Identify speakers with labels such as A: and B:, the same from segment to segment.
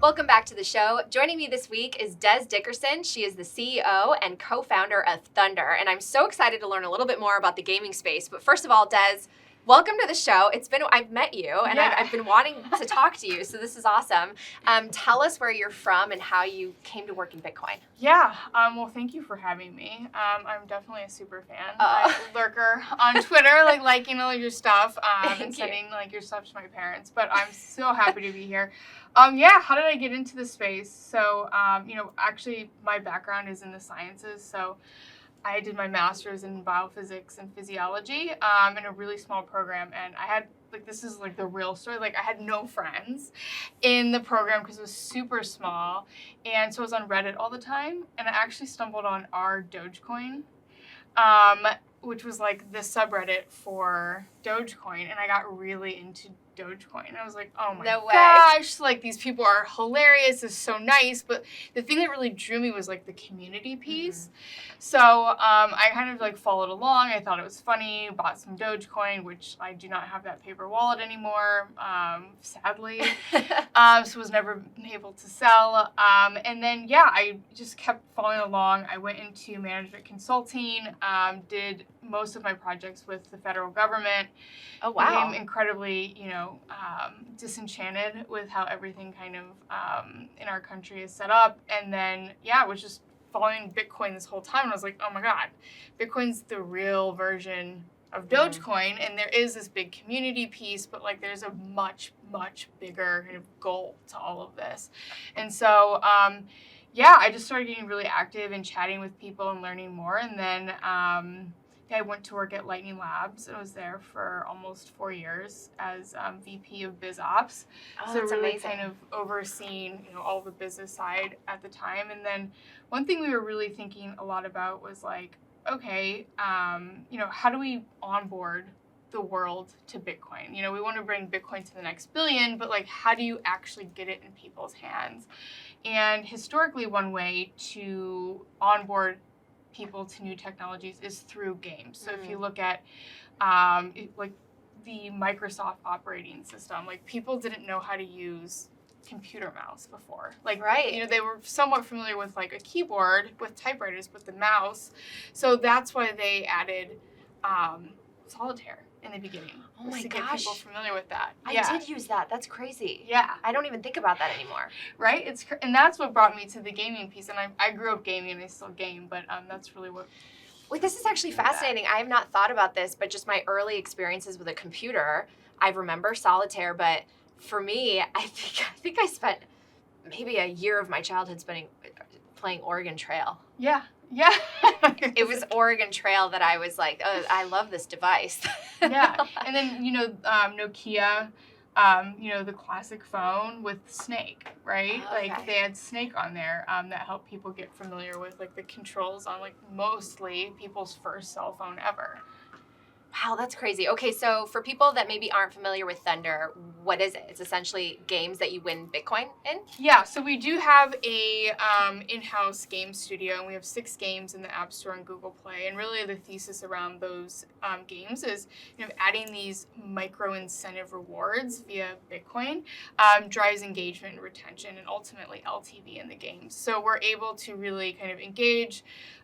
A: Welcome back to the show. Joining me this week is Des Dickerson. She is the CEO and co-founder of THNDR, and I'm so excited to learn a little bit more about the gaming space. But first of all, Des, welcome to the show. I've met you, and I've been wanting to talk to you, so this is awesome. Tell us where you're from and how you came to work in Bitcoin.
B: Yeah, well, thank you for having me. I'm definitely a super fan. I'm a lurker on Twitter, liking all of your stuff and sending your stuff to my parents. But I'm so happy to be here. How did I get into the space? So, actually, my background is in the sciences. So, I did my master's in Biophysics and Physiology in a really small program, and I had this is the real story. I had no friends in the program because it was super small, and so I was on Reddit all the time, and I actually stumbled on r/Dogecoin, which was the subreddit for Dogecoin, and I got really into Dogecoin. I was like, oh my gosh, these people are hilarious. It's so nice. But the thing that really drew me was the community piece. Mm-hmm. So I kind of followed along. I thought it was funny, bought some Dogecoin, which I do not have that paper wallet anymore, sadly. So was never able to sell. And then, I just kept following along. I went into management consulting, did most of my projects with the federal government.
A: Oh, wow.
B: Became incredibly, disenchanted with how everything kind of in our country is set up. And then, I was just following Bitcoin this whole time. And I was like, oh my God, Bitcoin's the real version of Dogecoin. And there is this big community piece, but there's a much, much bigger kind of goal to all of this. And so, I just started getting really active and chatting with people and learning more. And then I went to work at Lightning Labs. I was there for almost 4 years as VP of Biz Ops.
A: Oh,
B: so
A: that's
B: really
A: amazing.
B: Kind of overseeing, all the business side at the time. And then one thing we were really thinking a lot about was okay, how do we onboard the world to Bitcoin? We want to bring Bitcoin to the next billion, but how do you actually get it in people's hands? And historically, one way to onboard people to new technologies is through games. So if you look at the Microsoft operating system, people didn't know how to use computer mouse before.
A: Right.
B: They were somewhat familiar with a keyboard with typewriters, but the mouse. So that's why they added solitaire in the beginning.
A: Oh my
B: to
A: gosh.
B: Get people familiar with that.
A: I did use that. That's crazy.
B: Yeah.
A: I don't even think about that anymore.
B: Right? And that's what brought me to the gaming piece. And I grew up gaming and I still game, but that's really what...
A: Wait, this is actually fascinating. I have not thought about this, but just my early experiences with a computer, I remember solitaire, but for me, I think I spent maybe a year of my childhood playing Oregon Trail.
B: Yeah.
A: It was Oregon Trail that I was like, oh, I love this device.
B: Yeah. And then, Nokia, the classic phone with Snake, right?
A: Oh, okay.
B: They had Snake on there that helped people get familiar with the controls on mostly people's first cell phone ever.
A: Wow, that's crazy. Okay, so for people that maybe aren't familiar with THNDR, what is it? It's essentially games that you win Bitcoin in?
B: Yeah, so we do have a in-house game studio, and we have 6 games in the App Store and Google Play. And really the thesis around those games is adding these micro incentive rewards via Bitcoin drives engagement and retention and ultimately LTV in the games. So we're able to really kind of engage,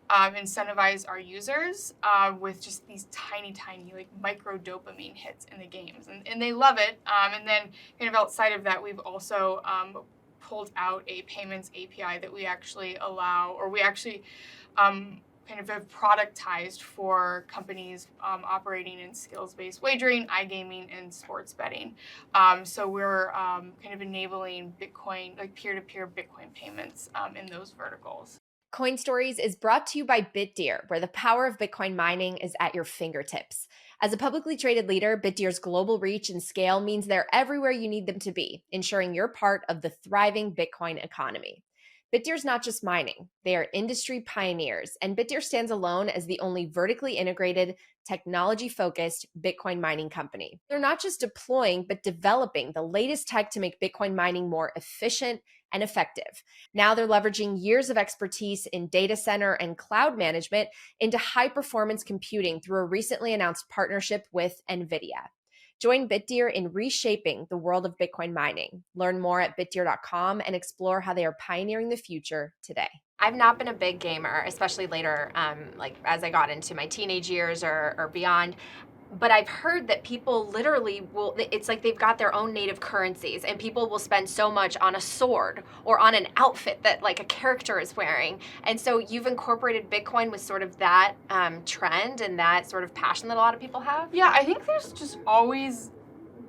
B: incentivize our users with just these tiny micro dopamine hits in the games, and they love it. And then kind of outside of that, we've also pulled out a payments API that we actually allow, or we actually kind of have productized for companies operating in skills-based wagering, iGaming, and sports betting. So we're kind of enabling Bitcoin, peer-to-peer Bitcoin payments in those verticals.
A: Coin Stories is brought to you by Bitdeer, where the power of Bitcoin mining is at your fingertips. As a publicly traded leader, Bitdeer's global reach and scale means they're everywhere you need them to be, ensuring you're part of the thriving Bitcoin economy. Bitdeer's not just mining, they are industry pioneers, and Bitdeer stands alone as the only vertically integrated, technology-focused Bitcoin mining company. They're not just deploying, but developing the latest tech to make Bitcoin mining more efficient and effective. Now they're leveraging years of expertise in data center and cloud management into high-performance computing through a recently announced partnership with NVIDIA. Join Bitdeer in reshaping the world of Bitcoin mining. Learn more at bitdeer.com and explore how they are pioneering the future today. I've not been a big gamer, especially later, like as I got into my teenage years or beyond. But I've heard that people literally will, it's like they've got their own native currencies, and people will spend so much on a sword or on an outfit that like a character is wearing. And so you've incorporated Bitcoin with sort of that trend and that sort of passion that a lot of people have?
B: Yeah, I think there's just always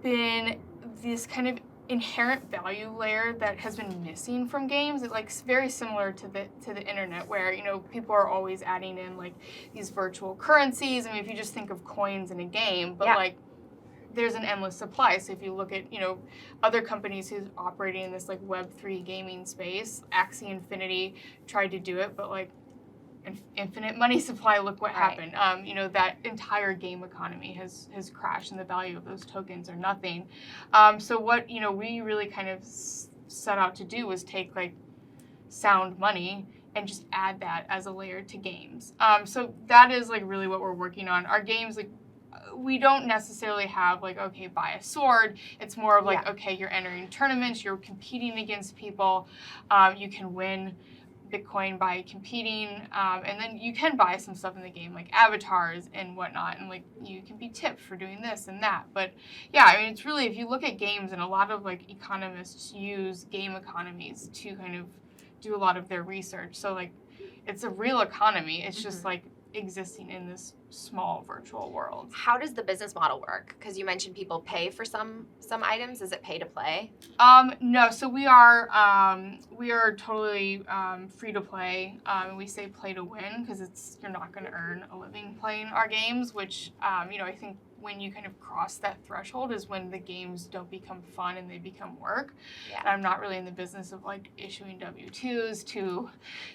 B: been this kind of inherent value layer that has been missing from games. It's like very similar to the internet, where people are always adding in like these virtual currencies. I mean, if you just think of coins in a game, but like there's an endless supply. So if you look at other companies who's operating in this like Web3 gaming space, Axie Infinity tried to do it, but like infinite money supply, look what happened. That entire game economy has crashed, and the value of those tokens are nothing. So what we really kind of set out to do was take like sound money and just add that as a layer to games. So that is like really what we're working on. Our games, like, we don't necessarily have like, okay, buy a sword. It's more of like, okay, you're entering tournaments, you're competing against people, you can win Bitcoin by competing, and then you can buy some stuff in the game like avatars and whatnot, and like you can be tipped for doing this and that. But yeah, I mean, it's really, if you look at games, and a lot of like economists use game economies to kind of do a lot of their research. So like it's a real economy. It's just like existing in this small virtual world.
A: How does the business model work? Because you mentioned people pay for some items. Is it pay to play?
B: No. So we are totally free to play. We say play to win because you're not going to earn a living playing our games, which I think when you kind of cross that threshold is when the games don't become fun and they become work. Yeah. And I'm not really in the business of like issuing W-2s to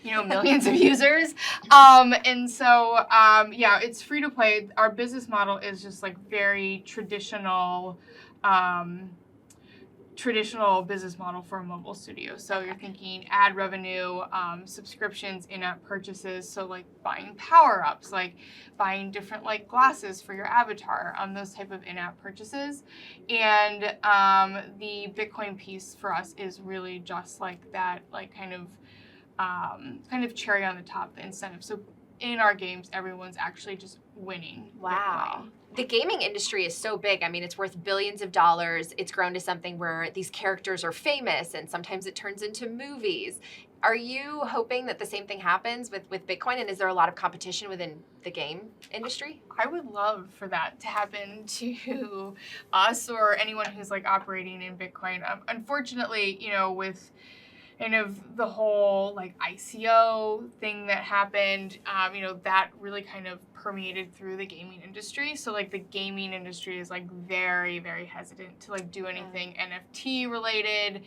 B: millions of users. And so it's free to play. Our business model is just like very traditional business model for a mobile studio. So you're thinking ad revenue, subscriptions, in-app purchases. So like buying power-ups, like buying different like glasses for your avatar, those type of in-app purchases. And the Bitcoin piece for us is really just like that, like kind of cherry on the top, the incentive. So in our games, everyone's actually just winning.
A: Wow.
B: Bitcoin.
A: The gaming industry is so big. I mean, it's worth billions of dollars. It's grown to something where these characters are famous, and sometimes it turns into movies. Are you hoping that the same thing happens with Bitcoin? And is there a lot of competition within the game industry?
B: I would love for that to happen to us or anyone who's like operating in Bitcoin. Unfortunately, with kind of the whole like ICO thing that happened, that really kind of permeated through the gaming industry. So like the gaming industry is like very, very hesitant to like do anything NFT related,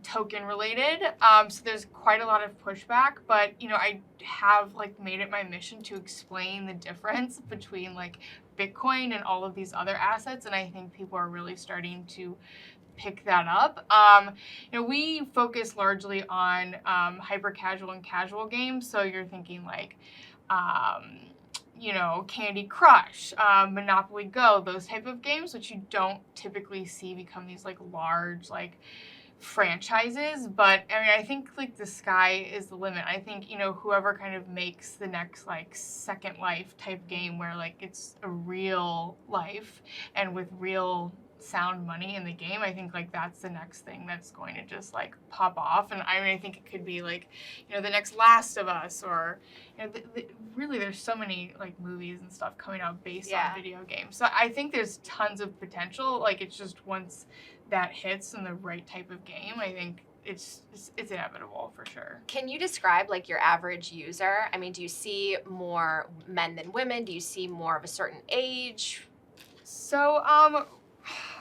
B: token related. So there's quite a lot of pushback, but I have like made it my mission to explain the difference between like Bitcoin and all of these other assets, and I think people are really starting to pick that up. We focus largely on hyper casual and casual games. So you're thinking like, Candy Crush, Monopoly Go, those type of games, which you don't typically see become these like large like franchises. But I mean, I think like the sky is the limit. I think whoever kind of makes the next like Second Life type game where like it's a real life and with real sound money in the game, I think like that's the next thing that's going to just like pop off. And I mean, I think it could be like the next Last of Us, or really there's so many like movies and stuff coming out based on video games. So I think there's tons of potential. Like it's just once that hits in the right type of game, I think it's inevitable for sure.
A: Can you describe like your average user? I mean, do you see more men than women? Do you see more of a certain age?
B: So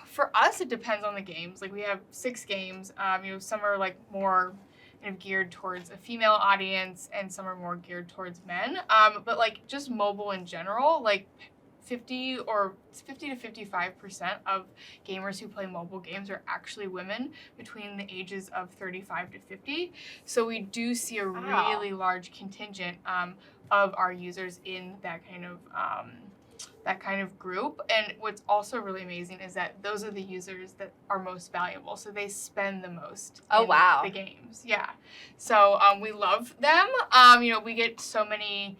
B: for us, it depends on the games. Like we have 6 games. Some are like more kind of geared towards a female audience, and some are more geared towards men. But like just mobile in general, like 50 to 55% of gamers who play mobile games are actually women between the ages of 35 to 50. So we do see a really large contingent of our users in that kind of that kind of group. And what's also really amazing is that those are the users that are most valuable. So they spend the most in the games. Yeah. So we love them. You know, we get so many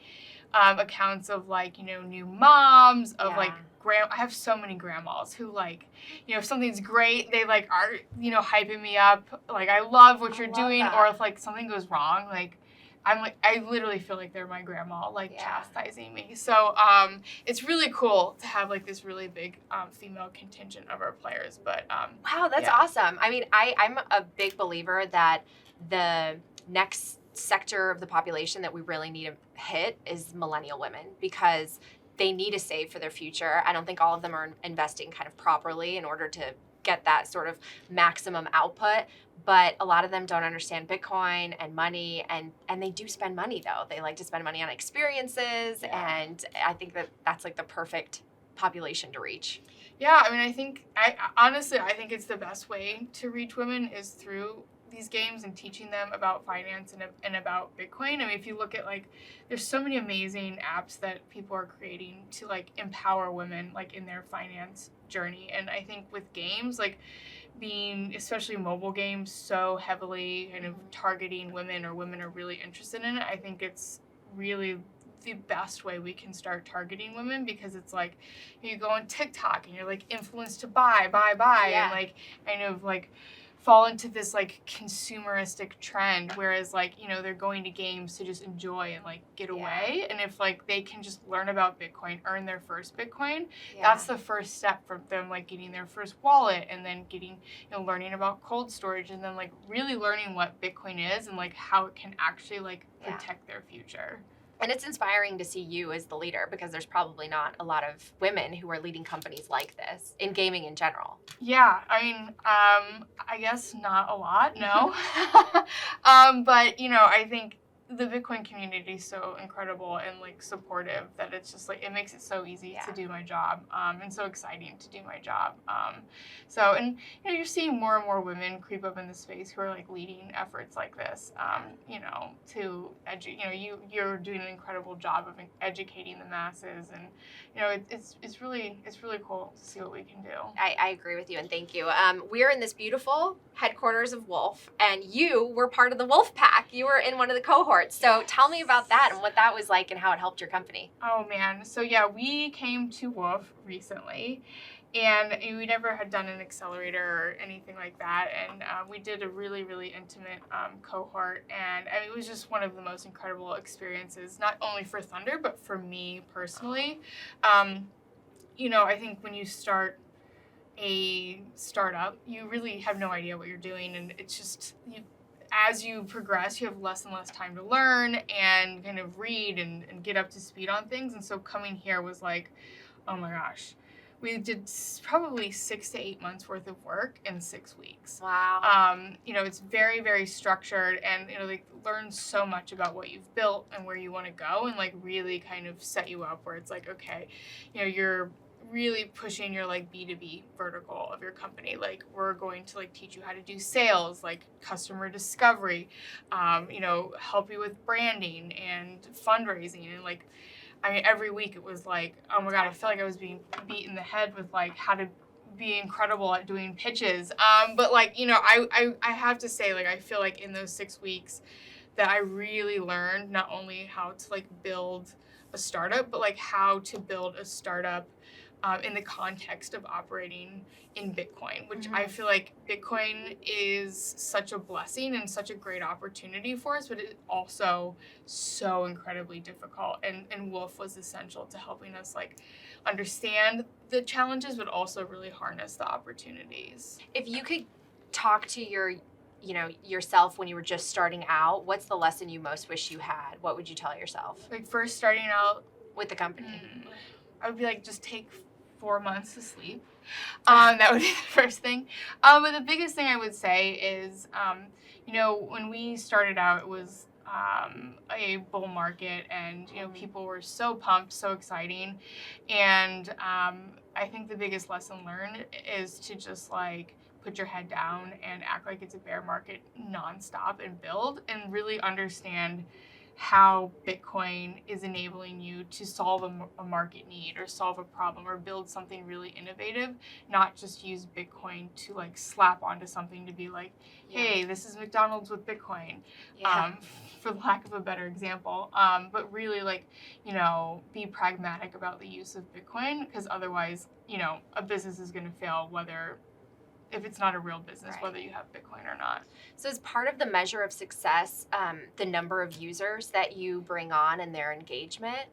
B: accounts of like, you know, new moms, of like I have so many grandmas who like, you know, if something's great, they like are, you know, hyping me up. Like, I love what you're doing. Or if like something goes wrong, like I'm like, I literally feel like they're my grandma, like chastising me. So it's really cool to have like this really big female contingent of our players. But
A: wow, that's awesome. I mean, I'm a big believer that the next sector of the population that we really need to hit is millennial women, because they need to save for their future. I don't think all of them are investing kind of properly in order to get that sort of maximum output. But a lot of them don't understand Bitcoin and money, and they do spend money though. They like to spend money on experiences, and I think that that's like the perfect population to reach.
B: Yeah, I mean, I think honestly I think it's the best way to reach women is through these games and teaching them about finance and about Bitcoin. I mean, if you look at like, there's so many amazing apps that people are creating to like empower women like in their finance journey. And I think with games, like being, especially mobile games, so heavily kind of targeting women, or women are really interested in it, I think it's really the best way we can start targeting women, because it's like you go on TikTok and you're like influenced to buy and like kind of like fall into this like consumeristic trend, whereas like, you know, they're going to games to just enjoy and like get away. And if like they can just learn about Bitcoin, earn their first Bitcoin, that's the first step for them, like getting their first wallet, and then getting, you know, learning about cold storage, and then like really learning what Bitcoin is and like how it can actually like protect their future.
A: And it's inspiring to see you as the leader, because there's probably not a lot of women who are leading companies like this in gaming in general.
B: Yeah, I mean, I guess not a lot, no. But, you know, I think the Bitcoin community is so incredible and like supportive that it's just like, it makes it so easy to do my job, and so exciting to do my job. So, and you know, you're seeing more and more women creep up in the space who are like leading efforts like this, you know, to you know, you're doing an incredible job of educating the masses, and you know, it's really cool to see what we can do.
A: I agree with you, and thank you. We're in this beautiful headquarters of Wolf, and you were part of the Wolf Pack. You were in one of the cohorts. So tell me about that and what that was like and how it helped your company.
B: Oh man, so yeah, we came to Wolf recently, and we never had done an accelerator or anything like that, and we did a really intimate cohort, and I mean, it was just one of the most incredible experiences, not only for Thunder but for me personally. You know, I think when you start a startup, you really have no idea what you're doing, and it's just as you progress, you have less and less time to learn and kind of read and get up to speed on things. And so coming here was like, oh my gosh, we did probably 6 to 8 months worth of work in 6 weeks.
A: Wow.
B: You know, it's very structured, and you know, like learn so much about what you've built and where you want to go, and like really kind of set you up where it's like, okay, you know, you're really pushing your like B2B vertical of your company. Like, we're going to like teach you how to do sales, like customer discovery, you know, help you with branding and fundraising. And like, I mean, every week it was like, oh my God, I felt like I was being beat in the head with like how to be incredible at doing pitches. But like, you know, I have to say, like, I feel like in those 6 weeks that I really learned not only how to like build a startup, but like how to build a startup in the context of operating in Bitcoin, which I feel like Bitcoin is such a blessing and such a great opportunity for us, but it's also so incredibly difficult. And Wolf was essential to helping us like understand the challenges, but also really harness the opportunities.
A: If you could talk to your, you know, yourself when you were just starting out, what's the lesson you most wish you had? What would you tell yourself?
B: Like, first starting out
A: with the company,
B: I would be like, just take 4 months to sleep. That would be the first thing. But the biggest thing I would say is, you know, when we started out, it was a bull market, and you know, people were so pumped, so exciting, and I think the biggest lesson learned is to just like put your head down and act like it's a bear market nonstop and build, and really understand how Bitcoin is enabling you to solve a market need or solve a problem or build something really innovative, not just use Bitcoin to like slap onto something to be like, hey, this is McDonald's with Bitcoin, for lack of a better example. But really like, you know, be pragmatic about the use of Bitcoin, because otherwise, you know, a business is going to fail if it's not a real business, whether you have Bitcoin or not.
A: So is part of the measure of success the number of users that you bring on and their engagement?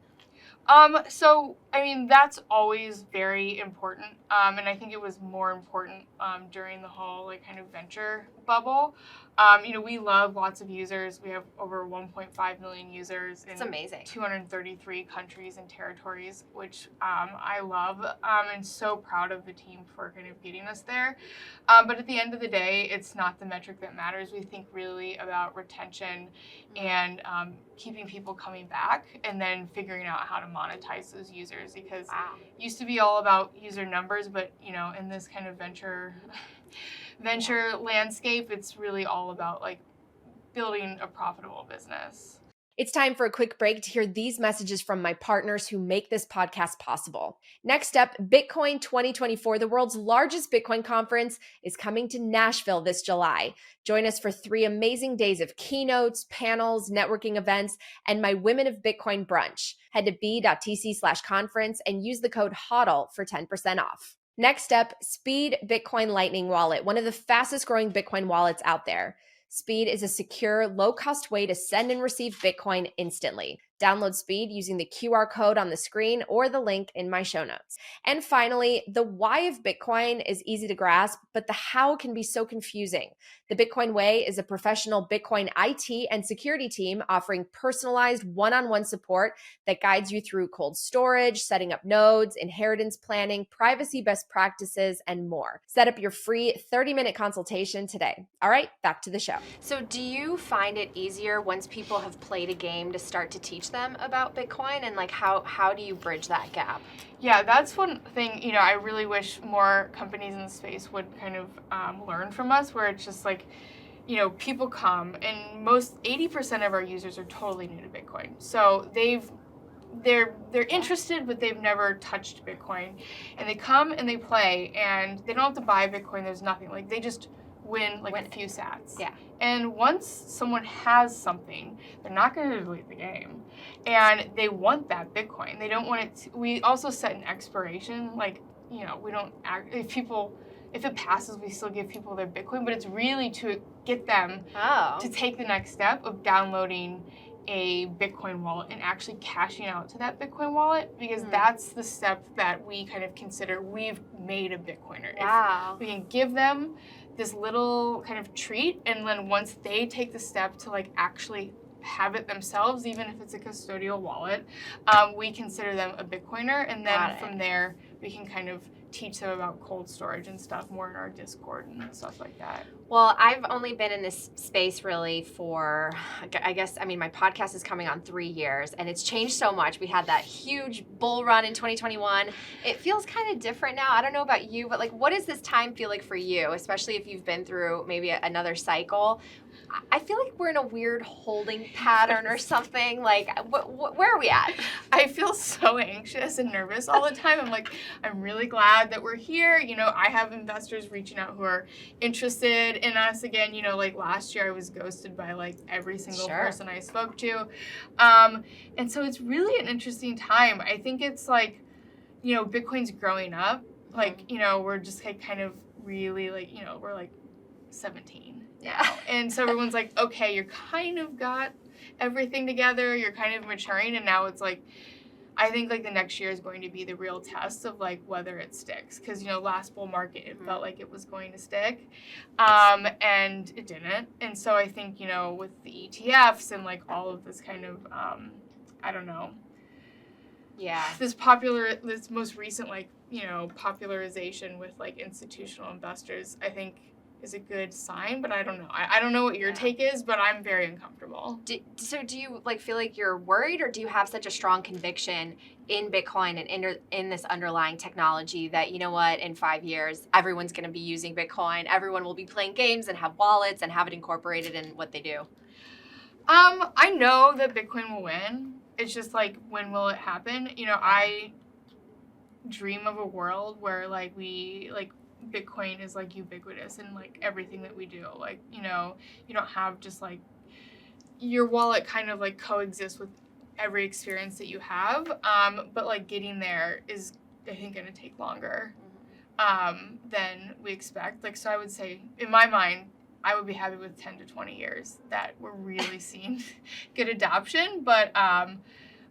B: So, I mean, that's always very important. And I think it was more important during the whole like kind of venture bubble. You know, we love lots of users. We have over 1.5 million users in 233 countries and territories, which I love, and so proud of the team for kind of getting us there. But at the end of the day, it's not the metric that matters. We think really about retention and keeping people coming back, and then figuring out how to monetize those users, because it used to be all about user numbers, but you know, in this kind of venture landscape, it's really all about like building a profitable business.
A: It's time for a quick break to hear these messages from my partners who make this podcast possible. Next up, Bitcoin 2024, the world's largest Bitcoin conference, is coming to Nashville this July. Join us for 3 amazing days of keynotes, panels, networking events, and my Women of Bitcoin brunch. Head to b.tc/conference and use the code HODL for 10% off. Next up, Speed Bitcoin Lightning Wallet, one of the fastest growing Bitcoin wallets out there. Speed is a secure, low-cost way to send and receive Bitcoin instantly. Download Speed using the QR code on the screen or the link in my show notes. And finally, the why of Bitcoin is easy to grasp, but the how can be so confusing. The Bitcoin Way is a professional Bitcoin IT and security team offering personalized one-on-one support that guides you through cold storage, setting up nodes, inheritance planning, privacy best practices, and more. Set up your free 30-minute consultation today. All right, back to the show. So do you find it easier once people have played a game to start to teach them about Bitcoin, and like how do you bridge that gap?
B: Yeah, that's one thing, you know, I really wish more companies in the space would kind of learn from us, where it's just like, you know, people come, and 80% of our users are totally new to Bitcoin. So they're interested, but they've never touched Bitcoin. And they come and they play, and they don't have to buy Bitcoin. There's nothing. Like, they just win a few sats.
A: Yeah.
B: And once someone has something, they're not going to delete the game. And they want that Bitcoin. They don't want it to, we also set an expiration. Like, you know, we don't if it passes, we still give people their Bitcoin, but it's really to get them to take the next step of downloading a Bitcoin wallet and actually cashing out to that Bitcoin wallet, because that's the step that we kind of consider we've made a Bitcoiner.
A: Wow.
B: If we can give them this little kind of treat, and then once they take the step to like actually have it themselves, even if it's a custodial wallet, we consider them a Bitcoiner, and then from there we can kind of teach them about cold storage and stuff more in our Discord and stuff like that.
A: Well, I've only been in this space really for, I guess, I mean, my podcast is coming on 3 years, and it's changed so much. We had that huge bull run in 2021. It feels kind of different now. I don't know about you, but like, what does this time feel like for you, especially if you've been through maybe another cycle? I feel like we're in a weird holding pattern or something. Like, where are we at?
B: I feel so anxious and nervous all the time. I'm like, I'm really glad that we're here. You know, I have investors reaching out who are interested in us again. You know, like last year I was ghosted by like every single person I spoke to. And so it's really an interesting time. I think it's like, you know, Bitcoin's growing up. Like, you know, we're just like kind of really like, you know, we're like 17.
A: Yeah.
B: And so everyone's like, okay, you're kind of got everything together. You're kind of maturing. And now it's like, I think like the next year is going to be the real test of like whether it sticks. Because, you know, last bull market, it felt like it was going to stick. And it didn't. And so I think, you know, with the ETFs and like all of this kind of, I don't know.
A: Yeah.
B: This most recent like, you know, popularization with like institutional investors, I think is a good sign, but I don't know. I don't know what your take is, but I'm very uncomfortable.
A: So do you like feel like you're worried, or do you have such a strong conviction in Bitcoin and in this underlying technology that, you know what, in 5 years, everyone's going to be using Bitcoin, everyone will be playing games and have wallets and have it incorporated in what they do?
B: I know that Bitcoin will win. It's just like, when will it happen? You know, I dream of a world where Bitcoin is like ubiquitous in like everything that we do. Like, you know, you don't have just like your wallet kind of like coexists with every experience that you have. But like getting there is, I think, going to take longer than we expect. Like, so I would say, in my mind, I would be happy with 10 to 20 years that we're really seeing good adoption. But I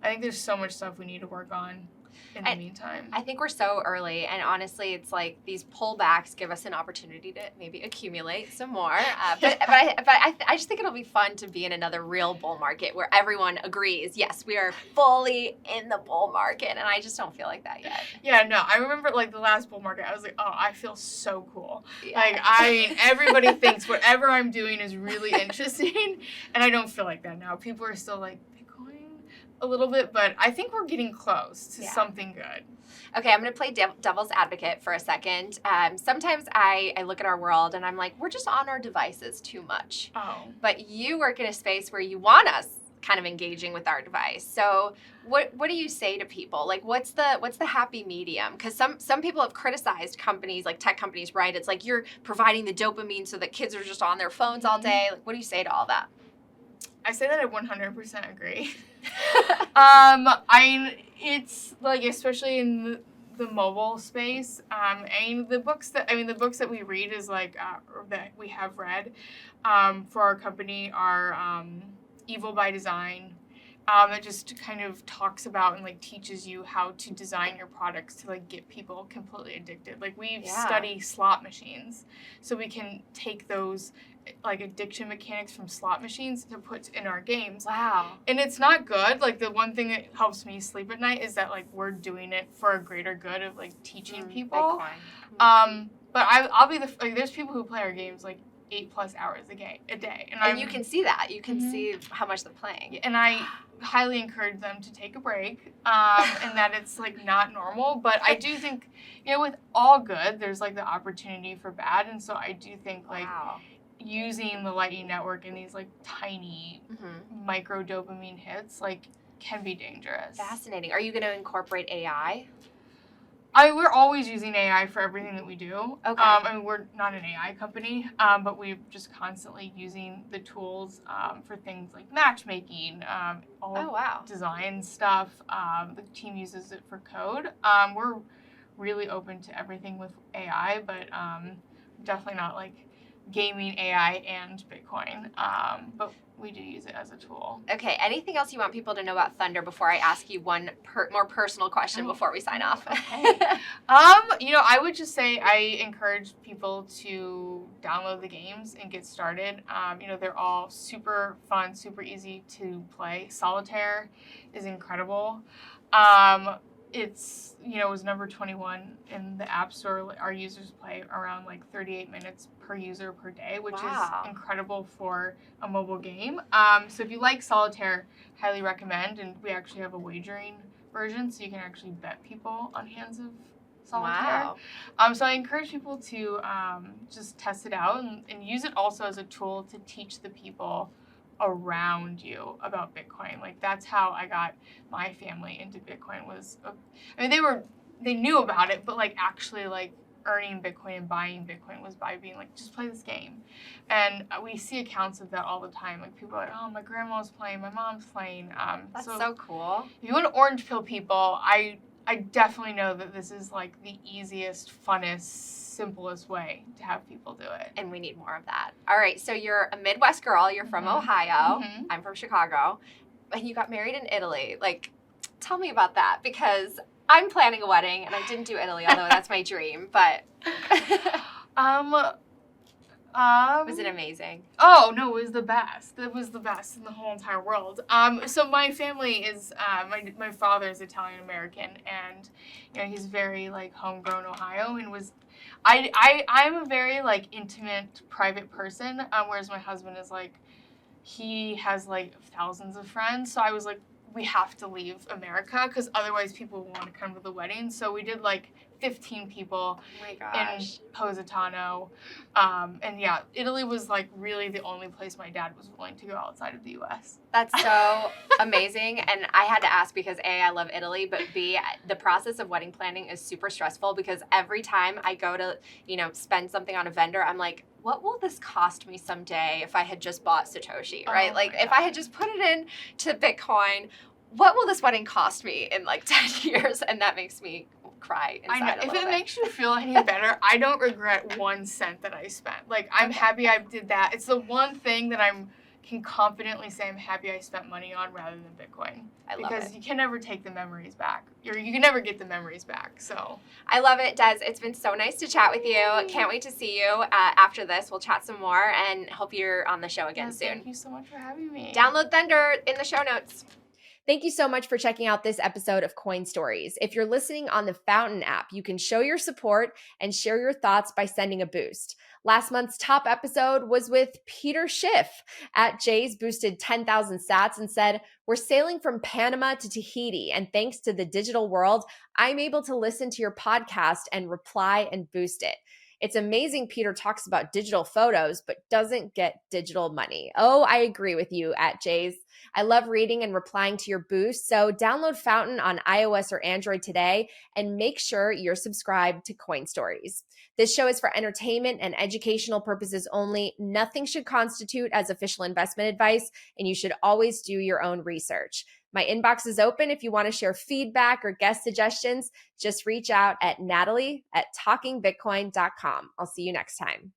B: think there's so much stuff we need to work on in the meantime.
C: I think we're so early, and honestly, it's like these pullbacks give us an opportunity to maybe accumulate some more. But I just think it'll be fun to be in another real bull market where everyone agrees, yes, we are fully in the bull market, and I just don't feel like that yet.
B: Yeah, no, I remember like the last bull market, I was like, oh, I feel so cool. Yeah. Like, I mean, everybody thinks whatever I'm doing is really interesting, and I don't feel like that now. People are still like, a little bit, but I think we're getting close to something good.
C: Okay, I'm going to play devil's advocate for a second. Sometimes I look at our world and I'm like, we're just on our devices too much.
B: Oh.
C: But you work in a space where you want us kind of engaging with our device. So what do you say to people? Like, what's the happy medium? Because some people have criticized companies, like tech companies, right? It's like you're providing the dopamine so that kids are just on their phones all day. Like, what do you say to all that?
B: I say that I 100% agree. It's like, especially in the mobile space. And the books that we read is like that we have read for our company are Evil by Design. It just kind of talks about and like teaches you how to design your products to like get people completely addicted. Like, we study slot machines, so we can take those like addiction mechanics from slot machines to put in our games.
C: Wow.
B: And it's not good. Like, the one thing that helps me sleep at night is that like we're doing it for a greater good of like teaching people. But I'll be there's people who play our games like 8+ hours a day.
C: And you can see that. You can see how much they're playing.
B: And I highly encourage them to take a break, and that it's like not normal. But I do think, you know, with all good, there's like the opportunity for bad. And so I do think like using the Lightning Network and these like tiny micro dopamine hits like can be dangerous.
C: Fascinating. Are you going to incorporate AI?
B: We're always using AI for everything that we do.
C: Okay.
B: I mean, we're not an AI company, but we're just constantly using the tools for things like matchmaking, design stuff. The team uses it for code. We're really open to everything with AI, but definitely not like gaming AI and Bitcoin. But we do use it as a tool.
C: Okay. Anything else you want people to know about Thunder before I ask you one more personal question before we sign off?
B: Okay. You know, I would just say I encourage people to download the games and get started. You know, they're all super fun, super easy to play. Solitaire is incredible. It's, you know, it was number 21 in the App Store. Our users play around like 38 minutes per user per day, which is incredible for a mobile game. So if you like Solitaire, highly recommend. And we actually have a wagering version, so you can actually bet people on hands of Solitaire.
C: Wow.
B: So I encourage people to just test it out and use it also as a tool to teach the people around you about Bitcoin. Like, that's how I got my family into Bitcoin. I mean, they knew about it, but like actually like earning Bitcoin and buying Bitcoin was by being like, just play this game. And we see accounts of that all the time. Like, people are like, oh, my grandma's playing, my mom's playing.
C: That's so cool.
B: If you want to orange pill people, I definitely know that this is like the easiest, funnest, simplest way to have people do it.
C: And we need more of that. All right, so you're a Midwest girl. You're from Ohio. I'm from Chicago. And you got married in Italy. Like, tell me about that, because I'm planning a wedding, and I didn't do Italy, although that's my dream. But was it amazing?
B: Oh, no, it was the best. It was the best in the whole entire world. So my family is, my father is Italian American, and you know, he's very like homegrown Ohio, and I'm a very like intimate, private person, whereas my husband is like, he has like thousands of friends. So I was like, we have to leave America because otherwise people will want to come to the wedding. So we did like 15 people
C: Oh my
B: in
C: gosh.
B: Positano. And yeah, Italy was like really the only place my dad was willing to go outside of the US.
C: That's so amazing. And I had to ask because A, I love Italy, but B, the process of wedding planning is super stressful because every time I go to, spend something on a vendor, I'm like, what will this cost me someday if I had just bought Satoshi, right?
B: Oh
C: Like
B: my
C: if I had
B: God.
C: just put it in to Bitcoin, what will this wedding cost me in like 10 years? And that makes me cry inside
B: I know.
C: a
B: If
C: little
B: it
C: bit.
B: makes you feel any better, I don't regret 1 cent that I spent. Like, I'm happy I did that. It's the one thing that can confidently say I'm happy I spent money on rather than Bitcoin.
C: I love
B: Because
C: it.
B: you can never take the memories back. Or you can never get the memories back. So
C: I love it, Des. It's been so nice to chat with you. Can't wait to see you after this. We'll chat some more and hope you're on the show again soon.
B: Thank you so much for having me.
C: Download Thunder in the show notes.
A: Thank you so much for checking out this episode of Coin Stories. If you're listening on the Fountain app, you can show your support and share your thoughts by sending a boost. Last month's top episode was with Peter Schiff. At Jay's boosted 10,000 sats and said, "We're sailing from Panama to Tahiti, and thanks to the digital world, I'm able to listen to your podcast and reply and boost it." It's amazing Peter talks about digital photos, but doesn't get digital money. Oh, I agree with you at Jay's. I love reading and replying to your boost, so download Fountain on iOS or Android today and make sure you're subscribed to Coin Stories. This show is for entertainment and educational purposes only. Nothing should constitute as official investment advice, and you should always do your own research. My inbox is open if you want to share feedback or guest suggestions. Just reach out at Natalie@talkingbitcoin.com. I'll see you next time.